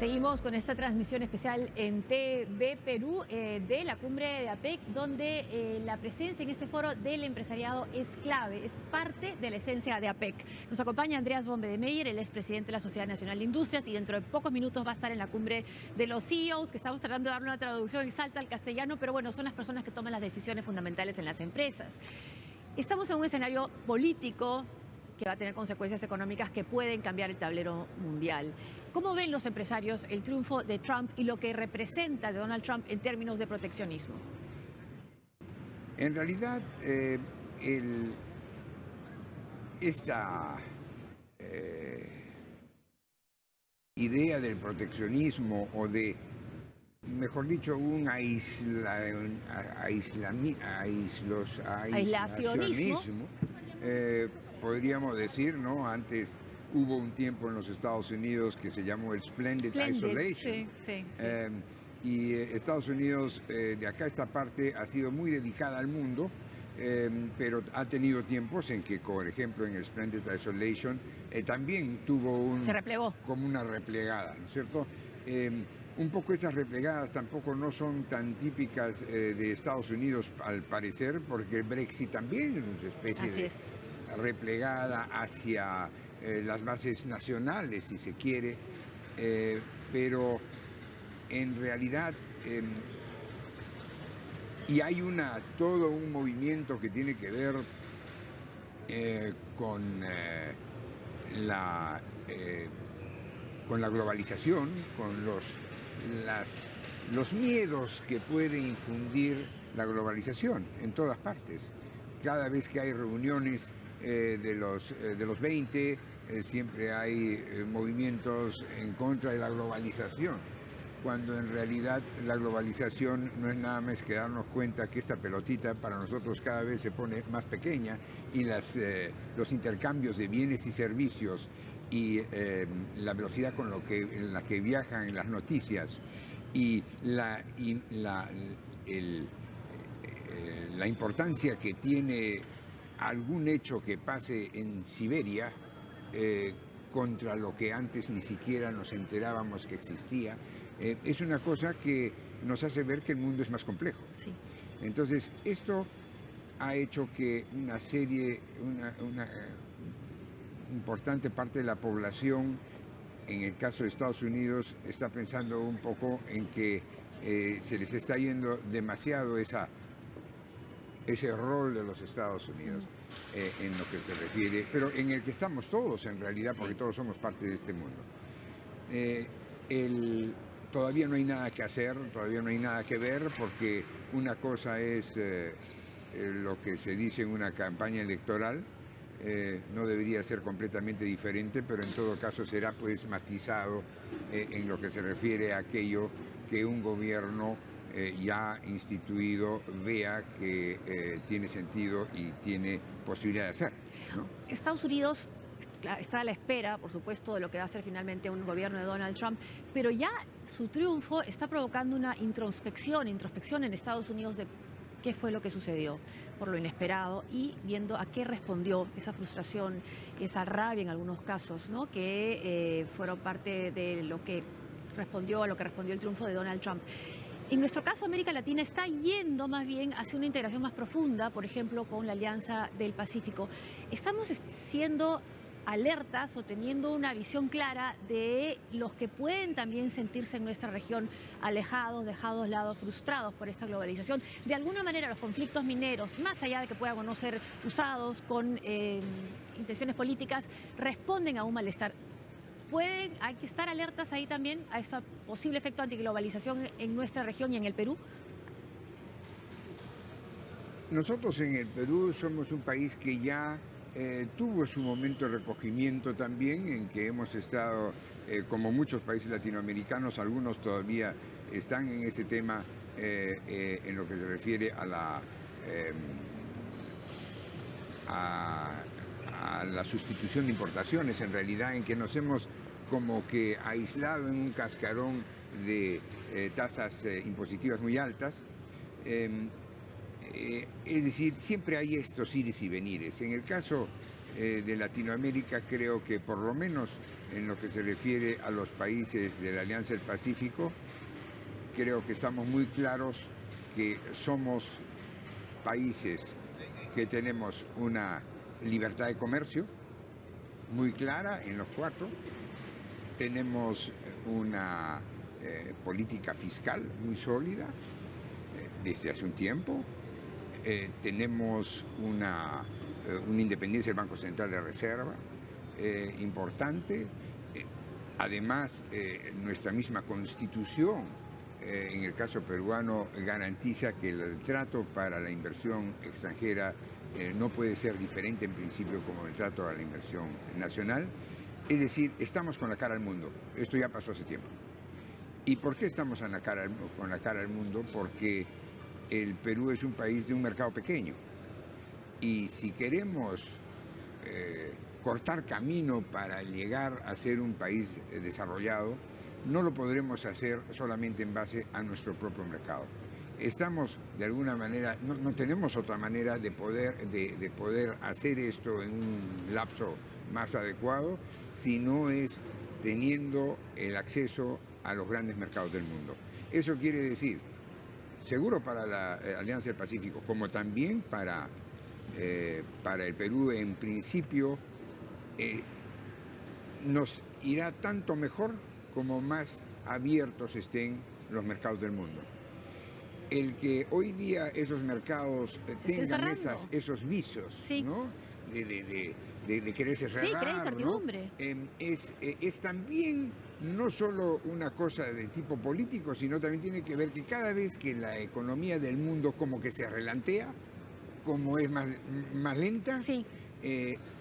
Seguimos con esta transmisión especial en TV Perú de la cumbre de APEC, donde la presencia en este foro del empresariado es clave, es parte de la esencia de APEC. Nos acompaña Andreas Bombe de Meyer, él es presidente de la Sociedad Nacional de Industrias y dentro de pocos minutos va a estar en la cumbre de los CEOs, que estamos tratando de darle una traducción exacta al castellano, pero bueno, son las personas que toman las decisiones fundamentales en las empresas. Estamos en un escenario político que va a tener consecuencias económicas que pueden cambiar el tablero mundial. ¿Cómo ven los empresarios el triunfo de Trump y lo que representa de Donald Trump en términos de proteccionismo? En realidad, esta idea del proteccionismo o de, mejor dicho, un aislacionismo, podríamos decir, ¿no? Antes hubo un tiempo en los Estados Unidos que se llamó el Splendid Isolation. Sí. Y Estados Unidos, de acá esta parte, ha sido muy dedicada al mundo, pero ha tenido tiempos en que, por ejemplo, en el Splendid Isolation, también tuvo se replegó. Como una replegada, ¿no es cierto? Un poco esas replegadas tampoco no son tan típicas de Estados Unidos, al parecer, porque el Brexit también es una especie de replegada hacia las bases nacionales, si se quiere, pero en realidad, y hay todo un movimiento que tiene que ver con la globalización, con los miedos que puede infundir la globalización en todas partes. Cada vez que hay reuniones de los 20, siempre hay movimientos en contra de la globalización, cuando en realidad la globalización no es nada más que darnos cuenta que esta pelotita para nosotros cada vez se pone más pequeña y los intercambios de bienes y servicios y la velocidad en la que viajan las noticias y la importancia que tiene algún hecho que pase en Siberia contra lo que antes ni siquiera nos enterábamos que existía, es una cosa que nos hace ver que el mundo es más complejo. Sí. Entonces, esto ha hecho que una importante parte de la población, en el caso de Estados Unidos, está pensando un poco en que se les está yendo demasiado ese rol de los Estados Unidos en lo que se refiere, pero en el que estamos todos en realidad, porque todos somos parte de este mundo. Todavía no hay nada que hacer, todavía no hay nada que ver, porque una cosa es lo que se dice en una campaña electoral, no debería ser completamente diferente, pero en todo caso será pues matizado en lo que se refiere a aquello que un gobierno ya instituido vea que tiene sentido y tiene posibilidad de hacer, ¿no? Estados Unidos está a la espera, por supuesto, de lo que va a ser finalmente un gobierno de Donald Trump, pero ya su triunfo está provocando una introspección en Estados Unidos de qué fue lo que sucedió por lo inesperado y viendo a qué respondió esa frustración, esa rabia en algunos casos, ¿no? Que fueron parte de a lo que respondió el triunfo de Donald Trump. En nuestro caso, América Latina está yendo más bien hacia una integración más profunda, por ejemplo, con la Alianza del Pacífico. Estamos siendo alertas o teniendo una visión clara de los que pueden también sentirse en nuestra región alejados, dejados de lado, frustrados por esta globalización. De alguna manera los conflictos mineros, más allá de que puedan o no ser usados con intenciones políticas, responden a un malestar. ¿Hay que estar alertas ahí también a este posible efecto antiglobalización en nuestra región y en el Perú? Nosotros en el Perú somos un país que ya tuvo su momento de recogimiento también, en que hemos estado, como muchos países latinoamericanos, algunos todavía están en ese tema en lo que se refiere a la sustitución de importaciones, en realidad, en que nos hemos como que aislado en un cascarón de tasas impositivas muy altas. Es decir, siempre hay estos ires y venires. En el caso de Latinoamérica, creo que por lo menos en lo que se refiere a los países de la Alianza del Pacífico, creo que estamos muy claros que somos países que tenemos una libertad de comercio muy clara en los cuatro, tenemos una política fiscal muy sólida desde hace un tiempo, tenemos una independencia del Banco Central de Reserva importante, además nuestra misma Constitución, en el caso peruano, garantiza que el trato para la inversión extranjera no puede ser diferente en principio como el trato a la inversión nacional. Es decir, estamos con la cara al mundo. Esto ya pasó hace tiempo. ¿Y por qué estamos con la cara al mundo? Porque el Perú es un país de un mercado pequeño. Y si queremos cortar camino para llegar a ser un país desarrollado, no lo podremos hacer solamente en base a nuestro propio mercado. Estamos, de alguna manera, no tenemos otra manera de poder hacer esto en un lapso más adecuado, si no es teniendo el acceso a los grandes mercados del mundo. Eso quiere decir, seguro para la Alianza del Pacífico, como también para el Perú, en principio, nos irá tanto mejor como más abiertos estén los mercados del mundo. El que hoy día esos mercados tengan esos visos, sí, ¿no? de quererse cerrar, sí, crea incertidumbre, ¿no? Es también no solo una cosa de tipo político, sino también tiene que ver que cada vez que la economía del mundo como que se relantea, como es más lenta, sí,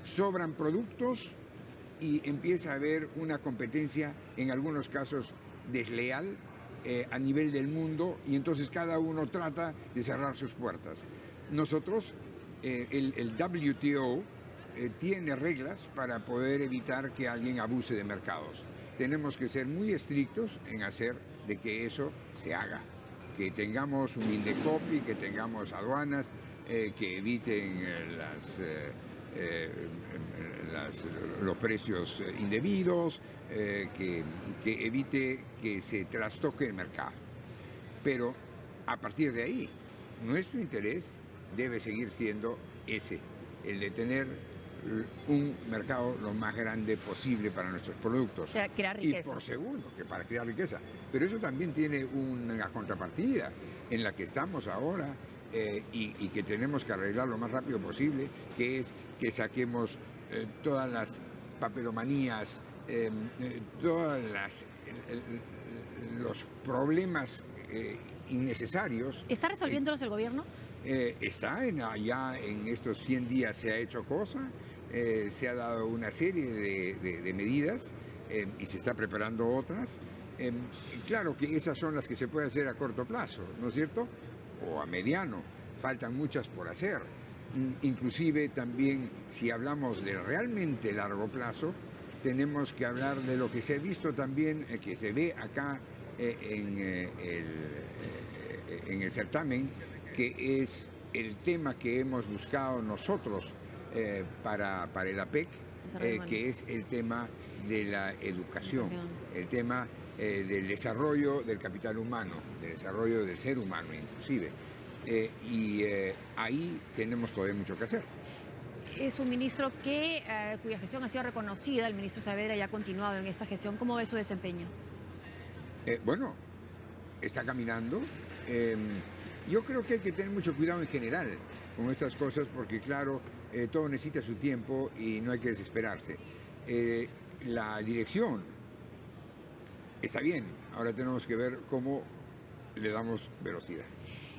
sobran productos y empieza a haber una competencia, en algunos casos desleal, a nivel del mundo, y entonces cada uno trata de cerrar sus puertas. Nosotros, el WTO tiene reglas para poder evitar que alguien abuse de mercados. Tenemos que ser muy estrictos en hacer de que eso se haga, que tengamos un Indecopi, que tengamos aduanas que eviten los precios indebidos, que evite que se trastoque el mercado. Pero a partir de ahí, nuestro interés debe seguir siendo ese, el de tener un mercado lo más grande posible para nuestros productos. O sea, crear riqueza. Y por segundo, que para crear riqueza. Pero eso también tiene una contrapartida en la que estamos ahora y que tenemos que arreglar lo más rápido posible, que es que saquemos todas las papelomanías, todos los problemas innecesarios. ¿Está resolviéndolos el gobierno? Ya en estos 100 días se ha hecho cosa, se ha dado una serie de medidas y se está preparando otras. Claro que esas son las que se puede hacer a corto plazo, ¿no es cierto? O a mediano, faltan muchas por hacer. Inclusive también, si hablamos de realmente largo plazo, tenemos que hablar de lo que se ha visto también, que se ve acá en el certamen, que es el tema que hemos buscado nosotros para el APEC, que es el tema de la educación, el tema del desarrollo del capital humano, del desarrollo del ser humano inclusive. Ahí tenemos todavía mucho que hacer. Es un ministro cuya gestión ha sido reconocida, el ministro Saavedra, y ha continuado en esta gestión. ¿Cómo ve su desempeño? Bueno, está caminando. Yo creo que hay que tener mucho cuidado en general con estas cosas porque, claro, todo necesita su tiempo y no hay que desesperarse. La dirección está bien, ahora tenemos que ver cómo le damos velocidad.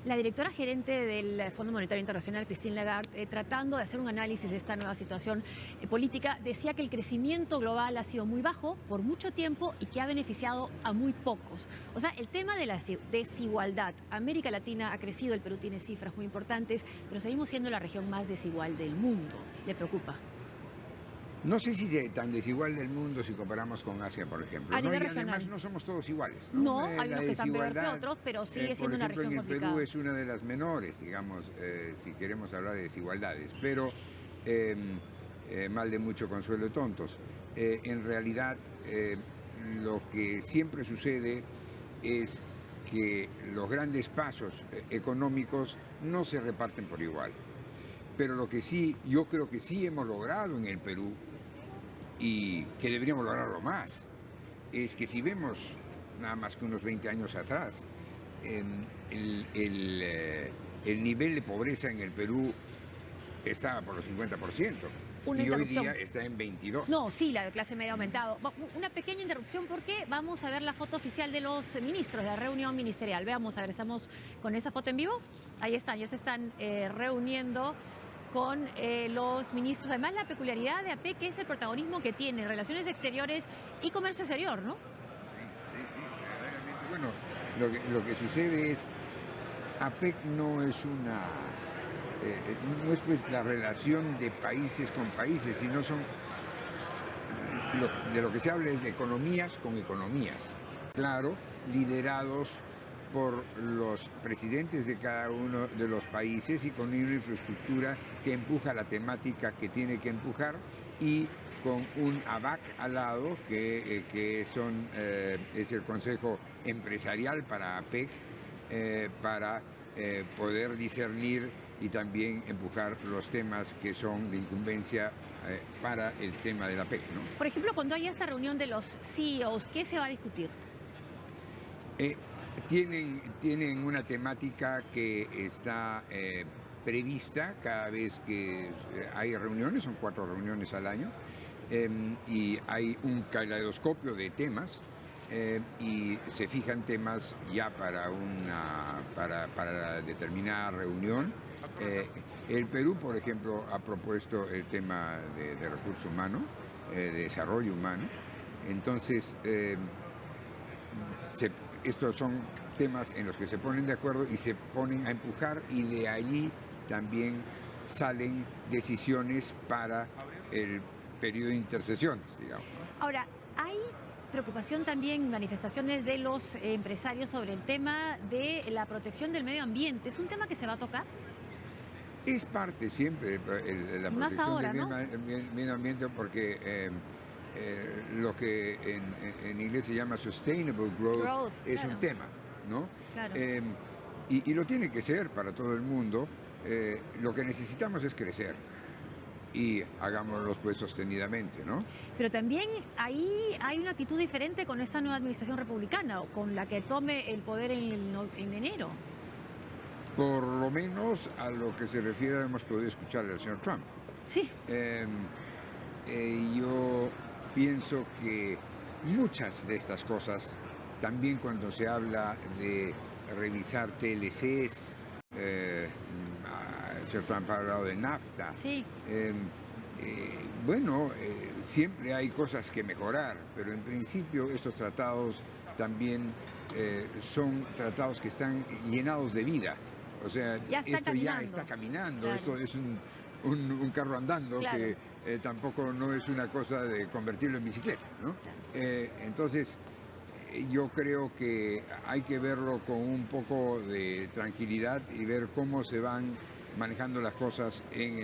La directora gerente del Fondo Monetario Internacional, Christine Lagarde, tratando de hacer un análisis de esta nueva situación política, decía que el crecimiento global ha sido muy bajo por mucho tiempo y que ha beneficiado a muy pocos. O sea, el tema de la desigualdad. América Latina ha crecido, el Perú tiene cifras muy importantes, pero seguimos siendo la región más desigual del mundo. ¿Le preocupa? No sé si es tan desigual del mundo si comparamos con Asia, por ejemplo. ¿No? Y además no somos todos iguales. No, hay unos que están peor que otros, pero sigue siendo una región complicada. En el Perú es una de las menores, digamos, si queremos hablar de desigualdades. Pero mal de mucho consuelo de tontos. En realidad, lo que siempre sucede es que los grandes pasos económicos no se reparten por igual. Pero lo que sí, yo creo que sí hemos logrado en el Perú, y que deberíamos lograrlo más, es que si vemos nada más que unos 20 años atrás, el nivel de pobreza en el Perú estaba por los 50%. Y hoy día está en 22. No, sí, la de clase media ha aumentado. Una pequeña interrupción porque vamos a ver la foto oficial de los ministros de la reunión ministerial. Veamos, a ver, estamos con esa foto en vivo. Ahí están, ya se están reuniendo con los ministros. Además, la peculiaridad de APEC es el protagonismo que tiene en relaciones exteriores y comercio exterior, ¿no? Sí, bueno, lo que sucede es, APEC no es no es pues la relación de países con países, sino son, de lo que se habla es de economías con economías, claro, liderados por los presidentes de cada uno de los países y con una infraestructura que empuja la temática que tiene que empujar, y con un ABAC al lado, que es el Consejo Empresarial para APEC, para poder discernir y también empujar los temas que son de incumbencia para el tema de la APEC, ¿no? Por ejemplo, cuando haya esta reunión de los CEOs, ¿qué se va a discutir? Tienen una temática que está prevista cada vez que hay reuniones, son 4 reuniones al año, y hay un caleidoscopio de temas, y se fijan temas ya para la determinada reunión. El Perú, por ejemplo, ha propuesto el tema de recursos humanos, de desarrollo humano. Entonces, estos son temas en los que se ponen de acuerdo y se ponen a empujar, y de allí también salen decisiones para el periodo de intercesiones, digamos. Ahora, hay preocupación también, manifestaciones de los empresarios sobre el tema de la protección del medio ambiente. ¿Es un tema que se va a tocar? Es parte siempre de la Más protección ahora, del medio ambiente, porque lo que en inglés se llama sustainable growth es claro. un tema, ¿no? Claro. Y lo tiene que ser para todo el mundo. Lo que necesitamos es crecer, y hagámoslo pues sostenidamente, ¿no? Pero también ahí hay una actitud diferente con esta nueva administración republicana, o con la que tome el poder en enero. Por lo menos a lo que se refiere hemos podido escuchar al señor Trump. Sí. Yo pienso que muchas de estas cosas, también cuando se habla de revisar TLCs, el señor Trump ha hablado de NAFTA. Sí. Siempre hay cosas que mejorar, pero en principio estos tratados también son tratados que están llenados de vida. O sea, esto ya está caminando, claro. Esto es un carro andando, claro, que tampoco no es una cosa de convertirlo en bicicleta, ¿no? Claro. Entonces, yo creo que hay que verlo con un poco de tranquilidad y ver cómo se van manejando las cosas en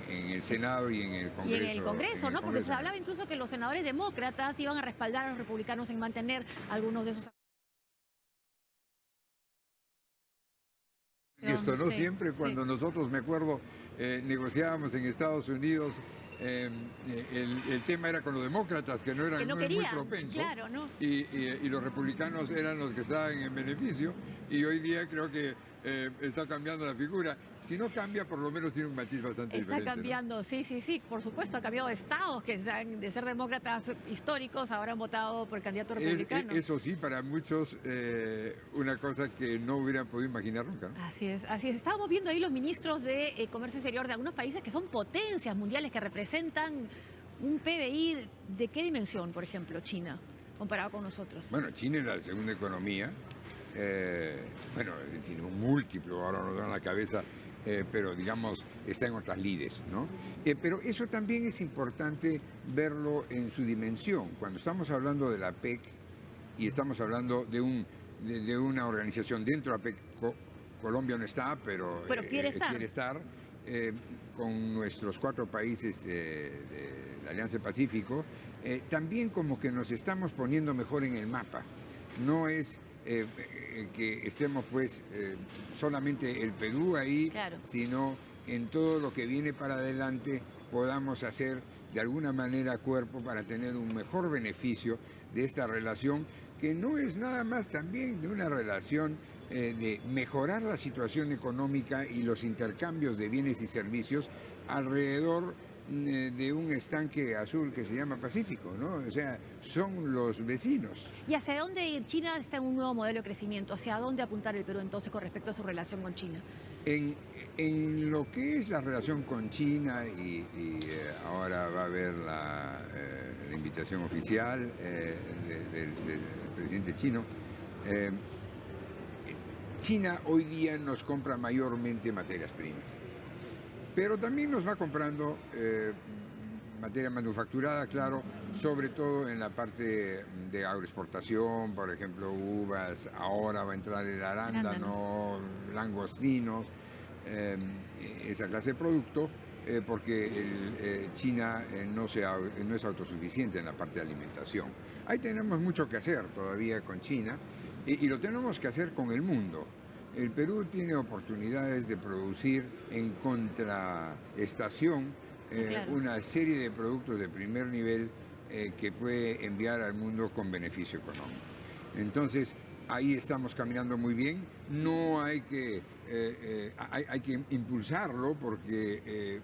el Senado y en el Congreso. Y en el Congreso, ¿no? Porque se hablaba incluso que los senadores demócratas iban a respaldar a los republicanos en mantener algunos de esos... Y esto, ¿no? Sí, siempre cuando nosotros, me acuerdo, negociábamos en Estados Unidos, el tema era con los demócratas, que no eran muy propensos, claro, ¿no? Y los republicanos eran los que estaban en beneficio, y hoy día creo que está cambiando la figura. Si no cambia, por lo menos tiene un matiz bastante diferente. Está cambiando, ¿no? Sí, por supuesto, ha cambiado de estados que de ser demócratas históricos ahora han votado por el candidato republicano. Eso sí, para muchos, una cosa que no hubieran podido imaginar nunca, ¿no? Así es. Estábamos viendo ahí los ministros de Comercio Exterior de algunos países que son potencias mundiales, que representan un PBI. ¿De qué dimensión, por ejemplo, China, comparado con nosotros? Bueno, China es la segunda economía. Tiene un múltiplo, ahora nos da la cabeza. Pero digamos, está en otras lides, ¿no? Pero eso también es importante verlo en su dimensión. Cuando estamos hablando de la PEC y estamos hablando de una organización dentro de la PEC, Colombia no está, pero quiere estar. con nuestros 4 países de la Alianza del Pacífico, también como que nos estamos poniendo mejor en el mapa. No es que estemos pues solamente el Perú ahí, Claro. sino en todo lo que viene para adelante podamos hacer de alguna manera cuerpo para tener un mejor beneficio de esta relación, que no es nada más también de una relación de mejorar la situación económica y los intercambios de bienes y servicios alrededor de un estanque azul que se llama Pacífico, ¿no? O sea, son los vecinos. ¿Y hacia dónde ir? China está en un nuevo modelo de crecimiento. ¿Hacia dónde apuntar el Perú entonces con respecto a su relación con China? En lo que es la relación con China, y ahora va a haber la invitación oficial del presidente chino, China hoy día nos compra mayormente materias primas, pero también nos va comprando materia manufacturada, claro, sobre todo en la parte de agroexportación, por ejemplo, uvas, ahora va a entrar el arándano, langostinos, esa clase de producto, porque China no es autosuficiente en la parte de alimentación. Ahí tenemos mucho que hacer todavía con China y lo tenemos que hacer con el mundo. El Perú tiene oportunidades de producir en contraestación Claro. una serie de productos de primer nivel que puede enviar al mundo con beneficio económico. Entonces, ahí estamos caminando muy bien. No hay que, hay que impulsarlo porque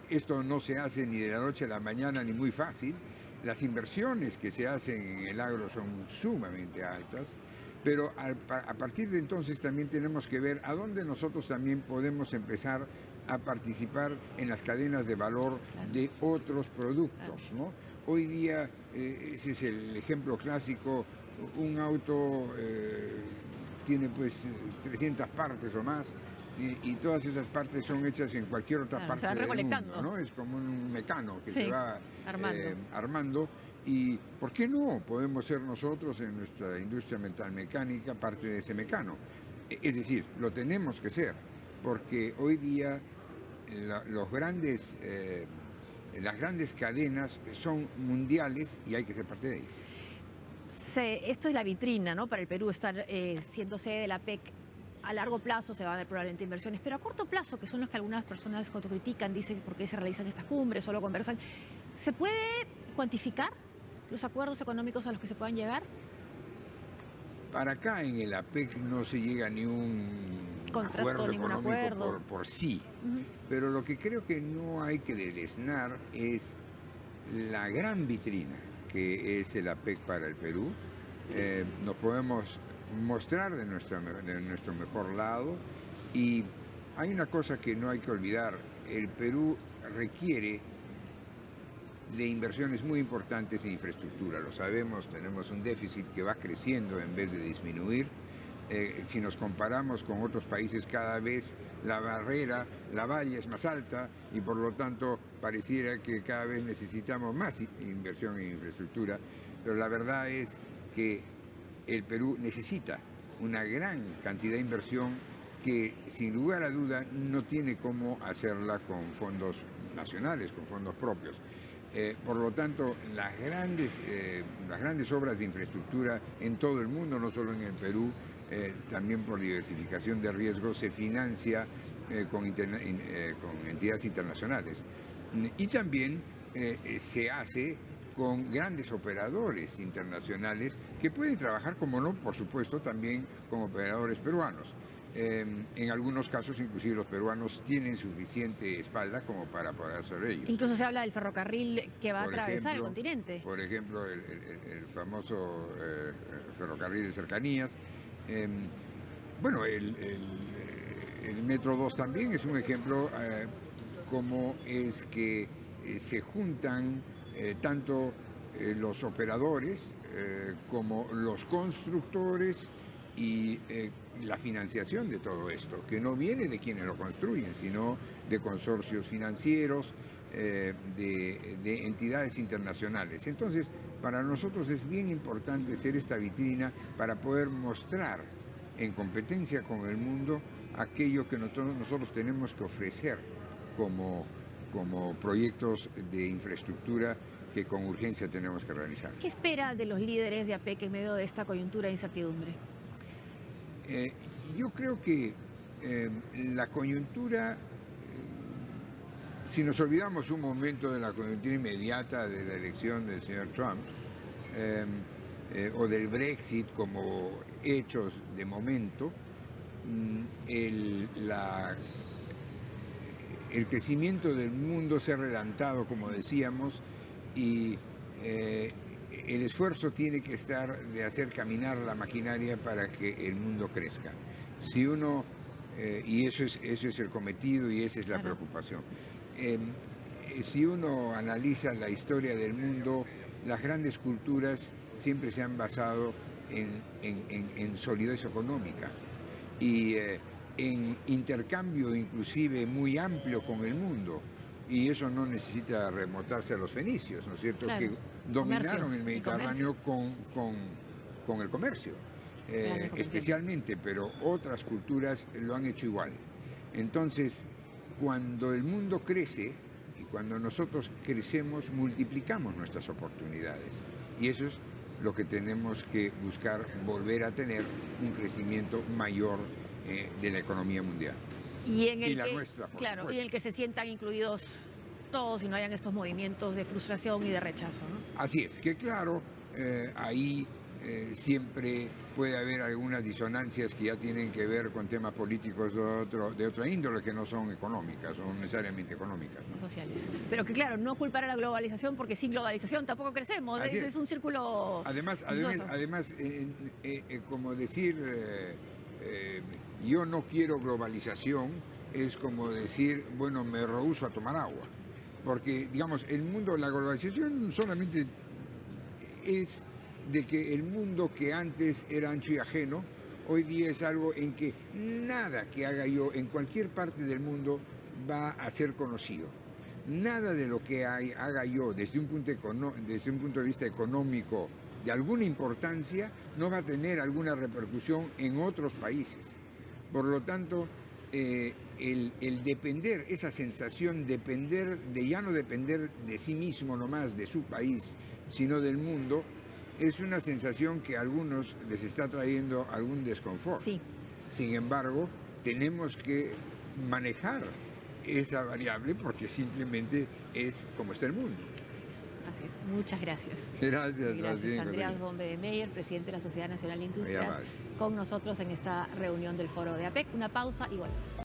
esto no se hace ni de la noche a la mañana ni muy fácil. Las inversiones que se hacen en el agro son sumamente altas. Pero a partir de entonces también tenemos que ver a dónde nosotros también podemos empezar a participar en las cadenas de valor de otros productos, ¿no? Hoy día, ese es el ejemplo clásico, un auto tiene pues 300 partes o más, y todas esas partes son hechas en cualquier otra parte del mundo, ¿no? Es como un mecano que se va armando. ¿Y por qué no podemos ser nosotros en nuestra industria metalmecánica parte de ese mecano? Es decir, lo tenemos que ser, porque hoy día las grandes cadenas son mundiales y hay que ser parte de ellas. Esto es la vitrina, ¿no? Para el Perú estar siendo sede de la PEC. A largo plazo se van a ver probablemente inversiones, pero a corto plazo, que son los que algunas personas autocritican, dicen por qué se realizan estas cumbres, solo conversan, ¿se puede cuantificar los acuerdos económicos a los que se puedan llegar? Para acá en el APEC no se llega a ni un acuerdo económico por sí, pero lo que creo que no hay que deleznar es la gran vitrina que es el APEC para el Perú. Nos podemos mostrar de nuestro mejor lado, y hay una cosa que no hay que olvidar: el Perú requiere de inversiones muy importantes en infraestructura. Lo sabemos, tenemos un déficit que va creciendo en vez de disminuir. Si nos comparamos con otros países, cada vez la valla es más alta, y por lo tanto pareciera que cada vez necesitamos más inversión en infraestructura, pero la verdad es que el Perú necesita una gran cantidad de inversión que sin lugar a duda no tiene cómo hacerla con fondos nacionales, con fondos propios. Por lo tanto, las grandes obras de infraestructura en todo el mundo, no solo en el Perú, también por diversificación de riesgos, se financia con entidades internacionales. Y también se hace con grandes operadores internacionales que pueden trabajar, como no, por supuesto, también con operadores peruanos. En algunos casos, inclusive, los peruanos tienen suficiente espalda como para poder hacer ellos. Incluso se habla del ferrocarril que va a atravesar el continente. Por ejemplo, el famoso ferrocarril de cercanías. Bueno, el Metro 2 también es un ejemplo como es que se juntan tanto los operadores como los constructores, y la financiación de todo esto, que no viene de quienes lo construyen, sino de consorcios financieros, de entidades internacionales. Entonces, para nosotros es bien importante ser esta vitrina para poder mostrar en competencia con el mundo aquello que nosotros tenemos que ofrecer como, como proyectos de infraestructura que con urgencia tenemos que realizar. ¿Qué espera de los líderes de APEC en medio de esta coyuntura de incertidumbre? Yo creo que la coyuntura, si nos olvidamos un momento de la coyuntura inmediata de la elección del señor Trump, o del Brexit como hechos de momento, el crecimiento del mundo se ha relantado, como decíamos, y el esfuerzo tiene que estar de hacer caminar la maquinaria para que el mundo crezca. Si uno, y eso es el cometido y esa es la preocupación. Si uno analiza la historia del mundo, las grandes culturas siempre se han basado en solidez económica y en intercambio inclusive muy amplio con el mundo. Y eso no necesita remontarse a los fenicios, ¿no es cierto?, claro, que dominaron comercio, el Mediterráneo con el comercio, especialmente, pero otras culturas lo han hecho igual. Entonces, cuando el mundo crece y cuando nosotros crecemos, multiplicamos nuestras oportunidades. Y eso es lo que tenemos que buscar, volver a tener un crecimiento mayor de la economía mundial. Y la nuestra, por claro, supuesto. y en el que se sientan incluidos todos y no hayan estos movimientos de frustración y de rechazo, ¿no? Así es, que claro, ahí siempre puede haber algunas disonancias que ya tienen que ver con temas políticos de otra índole que no son económicas o necesariamente económicas, ¿no? Sociales. Pero que claro, no culpar a la globalización porque sin globalización tampoco crecemos. Así Es un círculo. Además, vicioso. como decir, yo no quiero globalización, es como decir, bueno, me rehúso a tomar agua. Porque, digamos, el mundo, la globalización solamente es de que el mundo que antes era ancho y ajeno, hoy día es algo en que nada que haga yo en cualquier parte del mundo va a ser conocido. Nada de lo que haga yo desde un punto de vista económico de alguna importancia no va a tener alguna repercusión en otros países. Por lo tanto, el depender, esa sensación de ya no depender de sí mismo nomás, de su país, sino del mundo, es una sensación que a algunos les está trayendo algún desconfort. Sí. Sin embargo, tenemos que manejar esa variable porque simplemente es como está el mundo. Así es. Muchas gracias. Gracias, Gracias, Andreas Bombe de Meyer, presidente de la Sociedad Nacional de Industrias, con nosotros en esta reunión del Foro de APEC. Una pausa y volvemos.